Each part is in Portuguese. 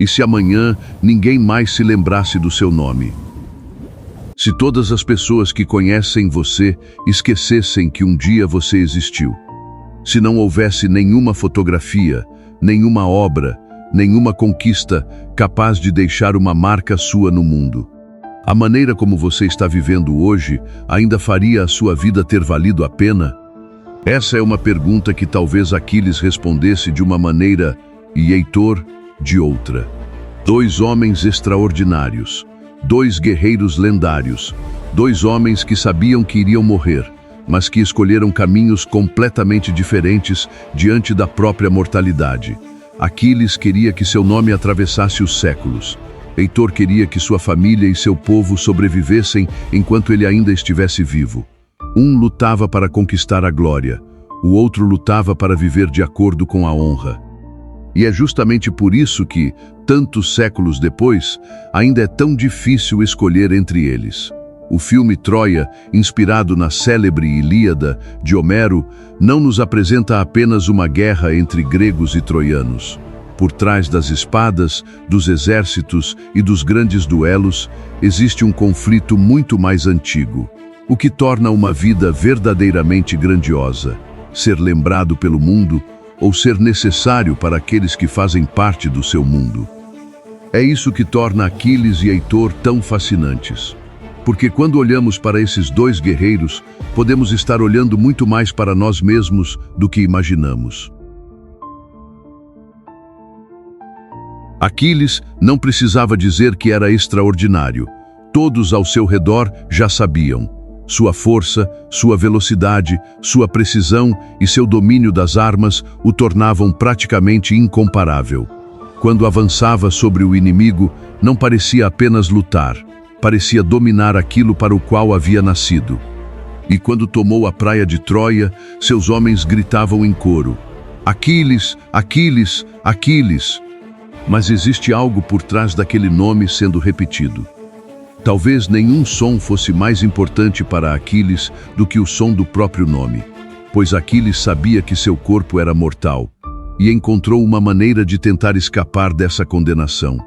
E se amanhã ninguém mais se lembrasse do seu nome? Se todas as pessoas que conhecem você esquecessem que um dia você existiu? Se não houvesse nenhuma fotografia, nenhuma obra, nenhuma conquista capaz de deixar uma marca sua no mundo? A maneira como você está vivendo hoje ainda faria a sua vida ter valido a pena? Essa é uma pergunta que talvez Aquiles respondesse de uma maneira e Heitor de outra. Dois homens extraordinários, dois guerreiros lendários, dois homens que sabiam que iriam morrer, mas que escolheram caminhos completamente diferentes diante da própria mortalidade. Aquiles queria que seu nome atravessasse os séculos. Heitor queria que sua família e seu povo sobrevivessem enquanto ele ainda estivesse vivo. Um lutava para conquistar a glória, o outro lutava para viver de acordo com a honra. E é justamente por isso que, tantos séculos depois, ainda é tão difícil escolher entre eles. O filme Troia, inspirado na célebre Ilíada de Homero, não nos apresenta apenas uma guerra entre gregos e troianos. Por trás das espadas, dos exércitos e dos grandes duelos, existe um conflito muito mais antigo, o que torna uma vida verdadeiramente grandiosa: ser lembrado pelo mundo ou ser necessário para aqueles que fazem parte do seu mundo. É isso que torna Aquiles e Heitor tão fascinantes. Porque quando olhamos para esses dois guerreiros, podemos estar olhando muito mais para nós mesmos do que imaginamos. Aquiles não precisava dizer que era extraordinário. Todos ao seu redor já sabiam. Sua força, sua velocidade, sua precisão e seu domínio das armas o tornavam praticamente incomparável. Quando avançava sobre o inimigo, não parecia apenas lutar, parecia dominar aquilo para o qual havia nascido. E quando tomou a praia de Troia, seus homens gritavam em coro: Aquiles, Aquiles, Aquiles! Mas existe algo por trás daquele nome sendo repetido. Talvez nenhum som fosse mais importante para Aquiles do que o som do próprio nome, pois Aquiles sabia que seu corpo era mortal e encontrou uma maneira de tentar escapar dessa condenação: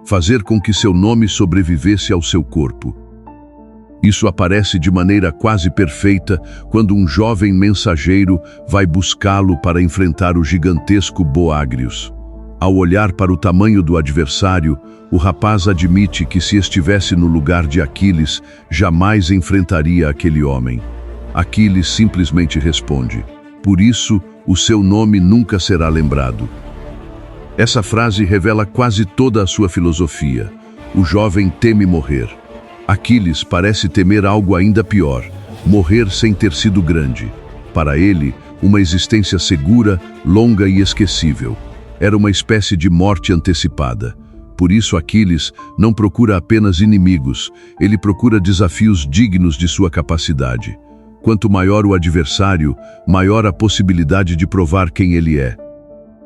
fazer com que seu nome sobrevivesse ao seu corpo. Isso aparece de maneira quase perfeita quando um jovem mensageiro vai buscá-lo para enfrentar o gigantesco Boagrius. Ao olhar para o tamanho do adversário, o rapaz admite que, se estivesse no lugar de Aquiles, jamais enfrentaria aquele homem. Aquiles simplesmente responde: por isso, o seu nome nunca será lembrado. Essa frase revela quase toda a sua filosofia. O jovem teme morrer. Aquiles parece temer algo ainda pior: morrer sem ter sido grande. Para ele, uma existência segura, longa e esquecível. Era uma espécie de morte antecipada. Por isso Aquiles não procura apenas inimigos, ele procura desafios dignos de sua capacidade. Quanto maior o adversário, maior a possibilidade de provar quem ele é.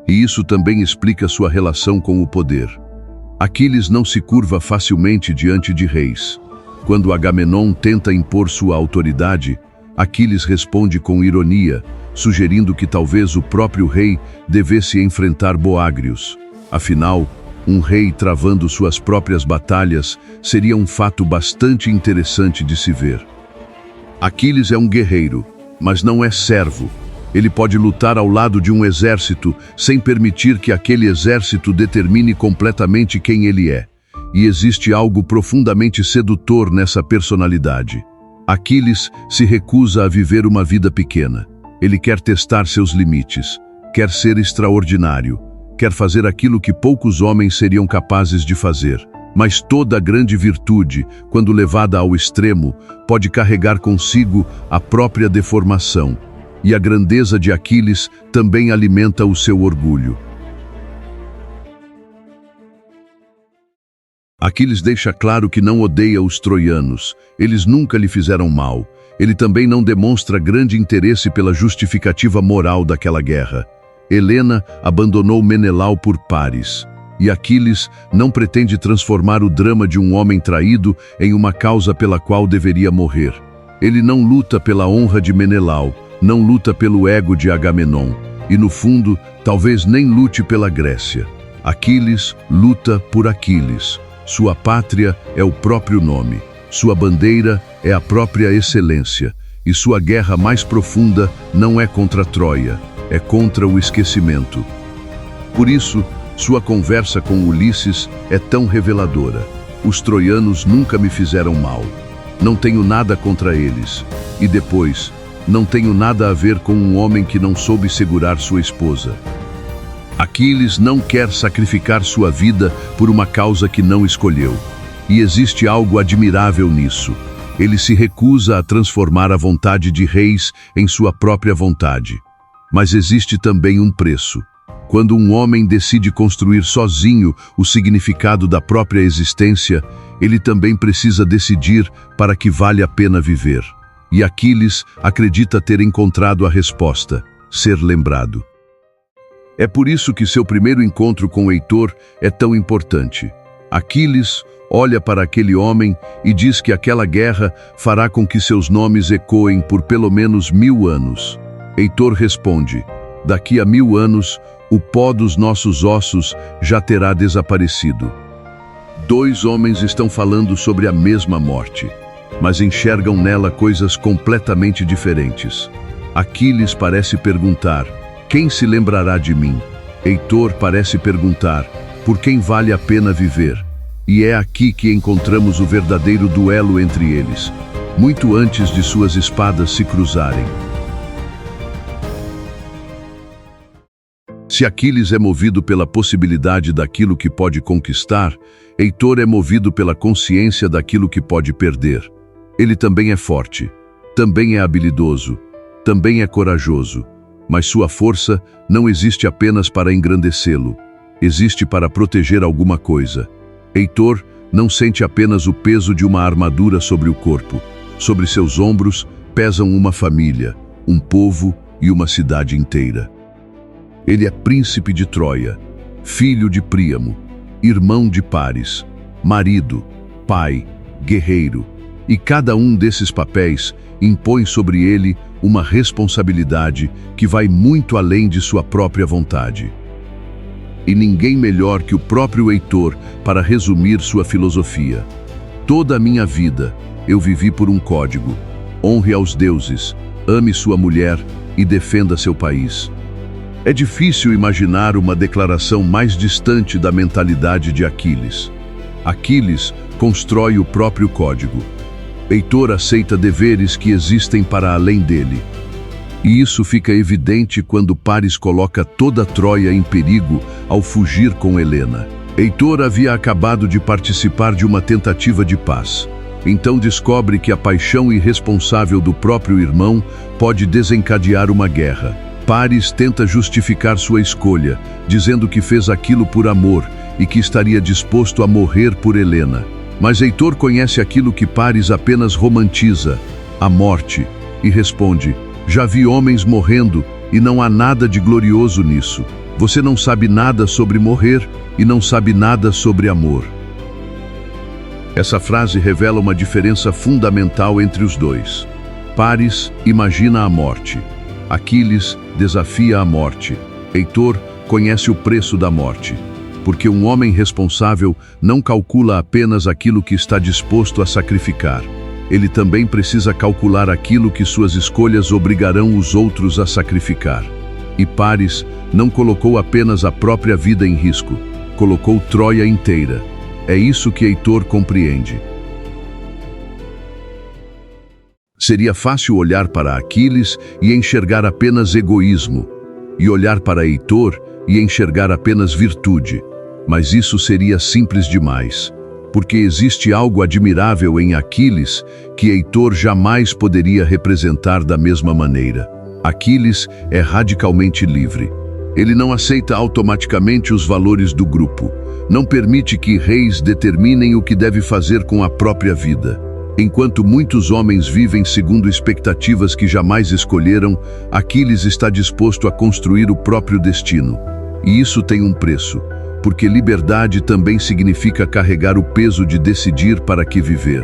E isso também explica sua relação com o poder. Aquiles não se curva facilmente diante de reis. Quando Agamenon tenta impor sua autoridade, Aquiles responde com ironia, sugerindo que talvez o próprio rei devesse enfrentar Boagrius. Afinal, um rei travando suas próprias batalhas seria um fato bastante interessante de se ver. Aquiles é um guerreiro, mas não é servo. Ele pode lutar ao lado de um exército sem permitir que aquele exército determine completamente quem ele é. E existe algo profundamente sedutor nessa personalidade. Aquiles se recusa a viver uma vida pequena. Ele quer testar seus limites, quer ser extraordinário, quer fazer aquilo que poucos homens seriam capazes de fazer. Mas toda grande virtude, quando levada ao extremo, pode carregar consigo a própria deformação. E a grandeza de Aquiles também alimenta o seu orgulho. Aquiles deixa claro que não odeia os troianos. Eles nunca lhe fizeram mal. Ele também não demonstra grande interesse pela justificativa moral daquela guerra. Helena abandonou Menelau por Paris. E Aquiles não pretende transformar o drama de um homem traído em uma causa pela qual deveria morrer. Ele não luta pela honra de Menelau, não luta pelo ego de Agamenon. E no fundo, talvez nem lute pela Grécia. Aquiles luta por Aquiles. Sua pátria é o próprio nome. Sua bandeira é a própria excelência. E sua guerra mais profunda não é contra Troia, é contra o esquecimento. Por isso, sua conversa com Ulisses é tão reveladora. Os troianos nunca me fizeram mal. Não tenho nada contra eles. E depois, não tenho nada a ver com um homem que não soube segurar sua esposa. Aquiles não quer sacrificar sua vida por uma causa que não escolheu. E existe algo admirável nisso. Ele se recusa a transformar a vontade de reis em sua própria vontade. Mas existe também um preço. Quando um homem decide construir sozinho o significado da própria existência, ele também precisa decidir para que vale a pena viver. E Aquiles acredita ter encontrado a resposta: ser lembrado. É por isso que seu primeiro encontro com Heitor é tão importante. Aquiles olha para aquele homem e diz que aquela guerra fará com que seus nomes ecoem por pelo menos 1000 anos. Heitor responde: daqui a 1000 anos, o pó dos nossos ossos já terá desaparecido. Dois homens estão falando sobre a mesma morte, mas enxergam nela coisas completamente diferentes. Aquiles parece perguntar: quem se lembrará de mim? Heitor parece perguntar: por quem vale a pena viver? E é aqui que encontramos o verdadeiro duelo entre eles, muito antes de suas espadas se cruzarem. Se Aquiles é movido pela possibilidade daquilo que pode conquistar, Heitor é movido pela consciência daquilo que pode perder. Ele também é forte, também é habilidoso, também é corajoso, mas sua força não existe apenas para engrandecê-lo, existe para proteger alguma coisa. Heitor não sente apenas o peso de uma armadura sobre o corpo. Sobre seus ombros pesam uma família, um povo e uma cidade inteira. Ele é príncipe de Troia, filho de Príamo, irmão de Paris, marido, pai, guerreiro. E cada um desses papéis impõe sobre ele uma responsabilidade que vai muito além de sua própria vontade. E ninguém melhor que o próprio Heitor para resumir sua filosofia. Toda a minha vida eu vivi por um código: honre aos deuses, ame sua mulher e defenda seu país. É difícil imaginar uma declaração mais distante da mentalidade de Aquiles. Aquiles constrói o próprio código. Heitor aceita deveres que existem para além dele. E isso fica evidente quando Paris coloca toda Troia em perigo ao fugir com Helena. Heitor havia acabado de participar de uma tentativa de paz. Então descobre que a paixão irresponsável do próprio irmão pode desencadear uma guerra. Paris tenta justificar sua escolha, dizendo que fez aquilo por amor e que estaria disposto a morrer por Helena. Mas Heitor conhece aquilo que Paris apenas romantiza: a morte, e responde: já vi homens morrendo e não há nada de glorioso nisso. Você não sabe nada sobre morrer e não sabe nada sobre amor. Essa frase revela uma diferença fundamental entre os dois. Paris imagina a morte. Aquiles desafia a morte. Heitor conhece o preço da morte. Porque um homem responsável não calcula apenas aquilo que está disposto a sacrificar. Ele também precisa calcular aquilo que suas escolhas obrigarão os outros a sacrificar. E Paris não colocou apenas a própria vida em risco, colocou Troia inteira. É isso que Heitor compreende. Seria fácil olhar para Aquiles e enxergar apenas egoísmo, e olhar para Heitor e enxergar apenas virtude. Mas isso seria simples demais. Porque existe algo admirável em Aquiles que Heitor jamais poderia representar da mesma maneira. Aquiles é radicalmente livre. Ele não aceita automaticamente os valores do grupo. Não permite que reis determinem o que deve fazer com a própria vida. Enquanto muitos homens vivem segundo expectativas que jamais escolheram, Aquiles está disposto a construir o próprio destino. E isso tem um preço. Porque liberdade também significa carregar o peso de decidir para que viver.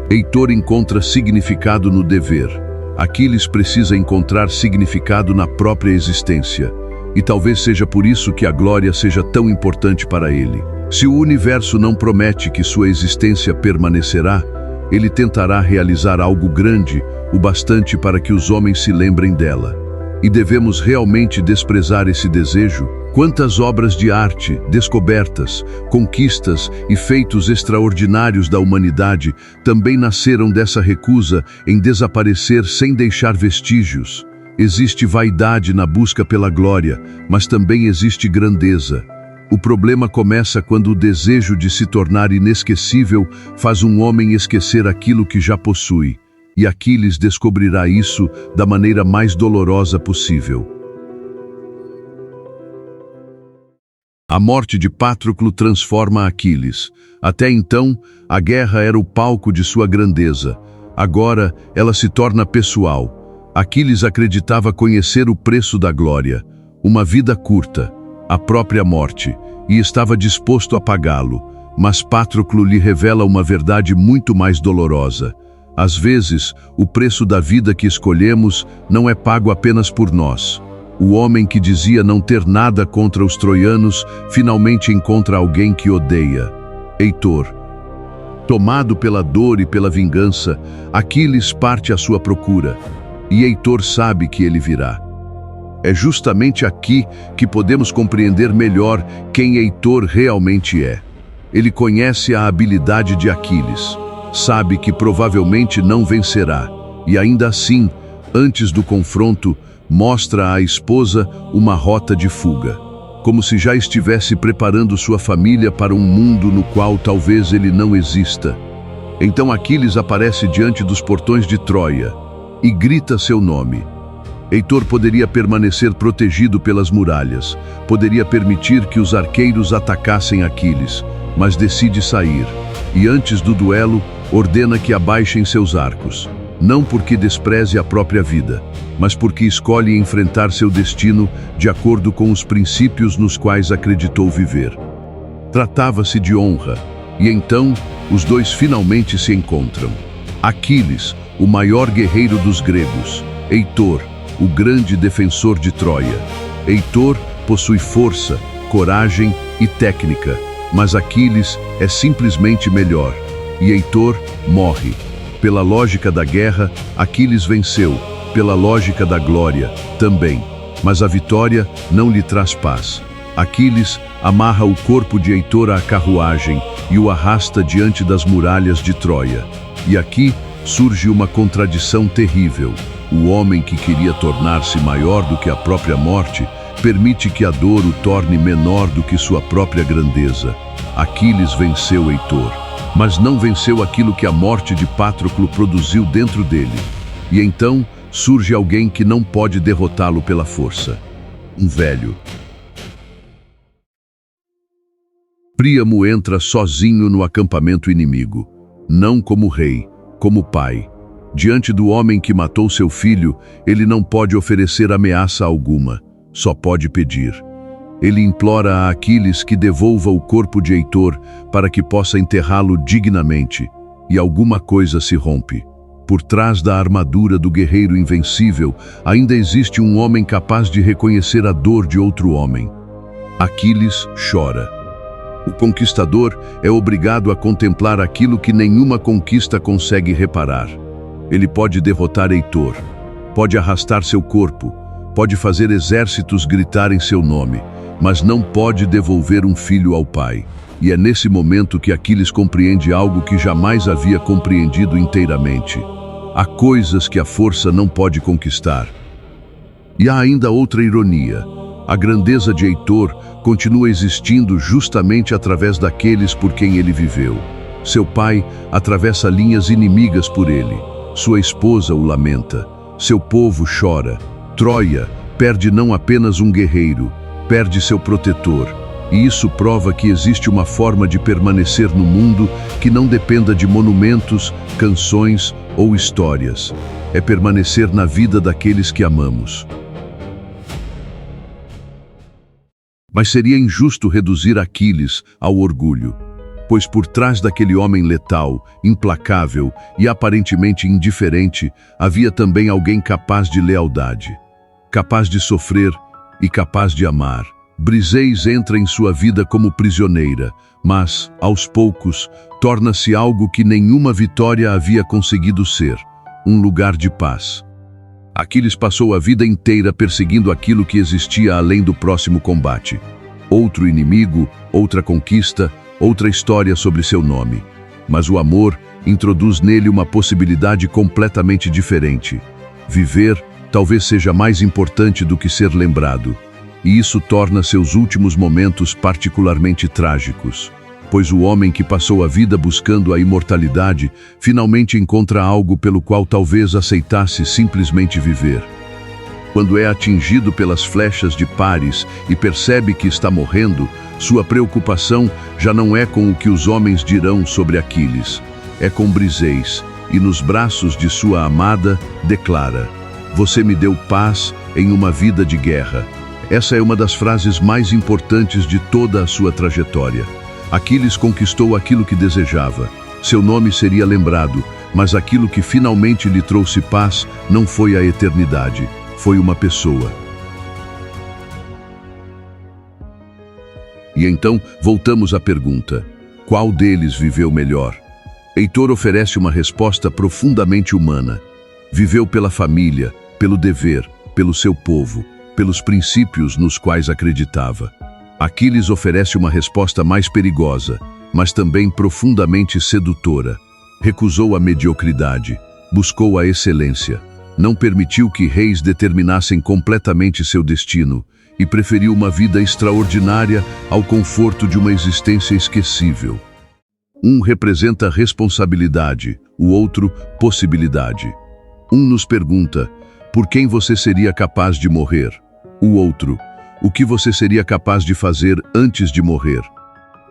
Heitor encontra significado no dever. Aquiles precisa encontrar significado na própria existência. E talvez seja por isso que a glória seja tão importante para ele. Se o universo não promete que sua existência permanecerá, ele tentará realizar algo grande, o bastante para que os homens se lembrem dela. E devemos realmente desprezar esse desejo? Quantas obras de arte, descobertas, conquistas e feitos extraordinários da humanidade também nasceram dessa recusa em desaparecer sem deixar vestígios? Existe vaidade na busca pela glória, mas também existe grandeza. O problema começa quando o desejo de se tornar inesquecível faz um homem esquecer aquilo que já possui. E Aquiles descobrirá isso da maneira mais dolorosa possível. A morte de Patroclo transforma Aquiles. Até então, a guerra era o palco de sua grandeza. Agora, ela se torna pessoal. Aquiles acreditava conhecer o preço da glória, uma vida curta, a própria morte, e estava disposto a pagá-lo. Mas Patroclo lhe revela uma verdade muito mais dolorosa. Às vezes, o preço da vida que escolhemos não é pago apenas por nós. O homem que dizia não ter nada contra os troianos, finalmente encontra alguém que odeia. Heitor. Tomado pela dor e pela vingança, Aquiles parte à sua procura. E Heitor sabe que ele virá. É justamente aqui que podemos compreender melhor quem Heitor realmente é. Ele conhece a habilidade de Aquiles. Sabe que provavelmente não vencerá, e ainda assim, antes do confronto, mostra à esposa uma rota de fuga, como se já estivesse preparando sua família para um mundo no qual talvez ele não exista. Então Aquiles aparece diante dos portões de Troia e grita seu nome. Heitor poderia permanecer protegido pelas muralhas, poderia permitir que os arqueiros atacassem Aquiles, mas decide sair, e antes do duelo, ordena que abaixem seus arcos, não porque despreze a própria vida, mas porque escolhe enfrentar seu destino de acordo com os princípios nos quais acreditou viver. Tratava-se de honra, e então os dois finalmente se encontram. Aquiles, o maior guerreiro dos gregos, Heitor, o grande defensor de Troia. Heitor possui força, coragem e técnica, mas Aquiles é simplesmente melhor. E Heitor morre. Pela lógica da guerra, Aquiles venceu. Pela lógica da glória, também. Mas a vitória não lhe traz paz. Aquiles amarra o corpo de Heitor à carruagem e o arrasta diante das muralhas de Troia. E aqui surge uma contradição terrível. O homem que queria tornar-se maior do que a própria morte permite que a dor o torne menor do que sua própria grandeza. Aquiles venceu Heitor, mas não venceu aquilo que a morte de Patroclo produziu dentro dele. E então surge alguém que não pode derrotá-lo pela força. Um velho. Príamo entra sozinho no acampamento inimigo, não como rei, como pai. Diante do homem que matou seu filho, ele não pode oferecer ameaça alguma, só pode pedir. Ele implora a Aquiles que devolva o corpo de Heitor para que possa enterrá-lo dignamente, e alguma coisa se rompe. Por trás da armadura do guerreiro invencível, ainda existe um homem capaz de reconhecer a dor de outro homem. Aquiles chora. O conquistador é obrigado a contemplar aquilo que nenhuma conquista consegue reparar. Ele pode derrotar Heitor, pode arrastar seu corpo, pode fazer exércitos gritarem seu nome, mas não pode devolver um filho ao pai. E é nesse momento que Aquiles compreende algo que jamais havia compreendido inteiramente. Há coisas que a força não pode conquistar. E há ainda outra ironia. A grandeza de Heitor continua existindo justamente através daqueles por quem ele viveu. Seu pai atravessa linhas inimigas por ele. Sua esposa o lamenta. Seu povo chora. Troia perde não apenas um guerreiro, perde seu protetor. E isso prova que existe uma forma de permanecer no mundo que não dependa de monumentos, canções ou histórias. É permanecer na vida daqueles que amamos. Mas seria injusto reduzir Aquiles ao orgulho, pois por trás daquele homem letal, implacável e aparentemente indiferente, havia também alguém capaz de lealdade, capaz de sofrer e capaz de amar. Briseis entra em sua vida como prisioneira, mas, aos poucos, torna-se algo que nenhuma vitória havia conseguido ser, um lugar de paz. Aquiles passou a vida inteira perseguindo aquilo que existia além do próximo combate. Outro inimigo, outra conquista, outra história sobre seu nome. Mas o amor introduz nele uma possibilidade completamente diferente. Viver talvez seja mais importante do que ser lembrado. E isso torna seus últimos momentos particularmente trágicos, pois o homem que passou a vida buscando a imortalidade finalmente encontra algo pelo qual talvez aceitasse simplesmente viver. Quando é atingido pelas flechas de Paris e percebe que está morrendo, sua preocupação já não é com o que os homens dirão sobre Aquiles, é com Briseis, e nos braços de sua amada declara: "Você me deu paz em uma vida de guerra." Essa é uma das frases mais importantes de toda a sua trajetória. Aquiles conquistou aquilo que desejava. Seu nome seria lembrado, mas aquilo que finalmente lhe trouxe paz não foi a eternidade, foi uma pessoa. E então voltamos à pergunta: qual deles viveu melhor? Heitor oferece uma resposta profundamente humana. Viveu pela família, pelo dever, pelo seu povo, pelos princípios nos quais acreditava. Aquiles oferece uma resposta mais perigosa, mas também profundamente sedutora. Recusou a mediocridade, buscou a excelência, não permitiu que reis determinassem completamente seu destino e preferiu uma vida extraordinária ao conforto de uma existência esquecível. Um representa responsabilidade, o outro, possibilidade. Um nos pergunta: por quem você seria capaz de morrer? O outro: o que você seria capaz de fazer antes de morrer?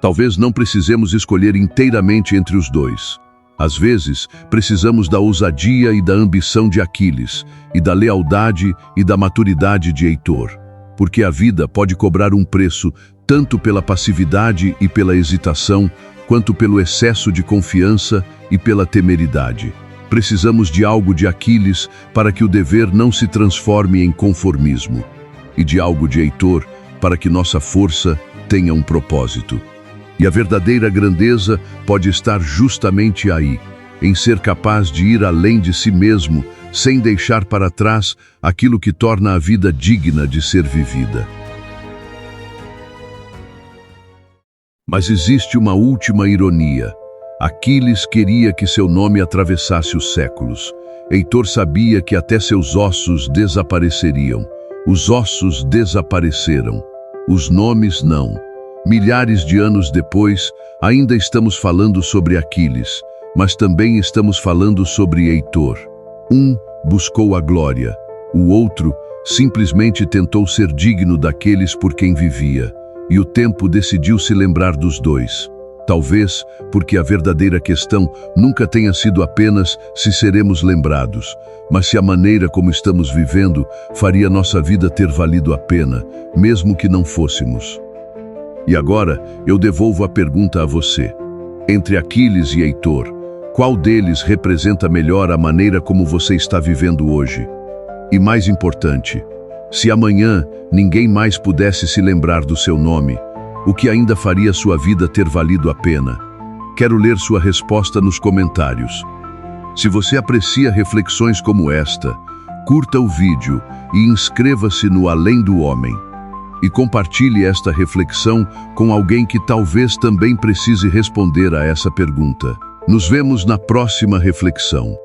Talvez não precisemos escolher inteiramente entre os dois. Às vezes, precisamos da ousadia e da ambição de Aquiles, e da lealdade e da maturidade de Heitor. Porque a vida pode cobrar um preço tanto pela passividade e pela hesitação, quanto pelo excesso de confiança e pela temeridade. Precisamos de algo de Aquiles para que o dever não se transforme em conformismo, e de algo de Heitor para que nossa força tenha um propósito. E a verdadeira grandeza pode estar justamente aí, em ser capaz de ir além de si mesmo, sem deixar para trás aquilo que torna a vida digna de ser vivida. Mas existe uma última ironia. Aquiles queria que seu nome atravessasse os séculos. Heitor sabia que até seus ossos desapareceriam. Os ossos desapareceram, os nomes não. Milhares de anos depois, ainda estamos falando sobre Aquiles, mas também estamos falando sobre Heitor. Um buscou a glória, o outro simplesmente tentou ser digno daqueles por quem vivia, e o tempo decidiu se lembrar dos dois. Talvez porque a verdadeira questão nunca tenha sido apenas se seremos lembrados, mas se a maneira como estamos vivendo faria nossa vida ter valido a pena, mesmo que não fôssemos. E agora eu devolvo a pergunta a você. Entre Aquiles e Heitor, qual deles representa melhor a maneira como você está vivendo hoje? E mais importante, se amanhã ninguém mais pudesse se lembrar do seu nome, o que ainda faria sua vida ter valido a pena? Quero ler sua resposta nos comentários. Se você aprecia reflexões como esta, curta o vídeo e inscreva-se no Além do Homem. E compartilhe esta reflexão com alguém que talvez também precise responder a essa pergunta. Nos vemos na próxima reflexão.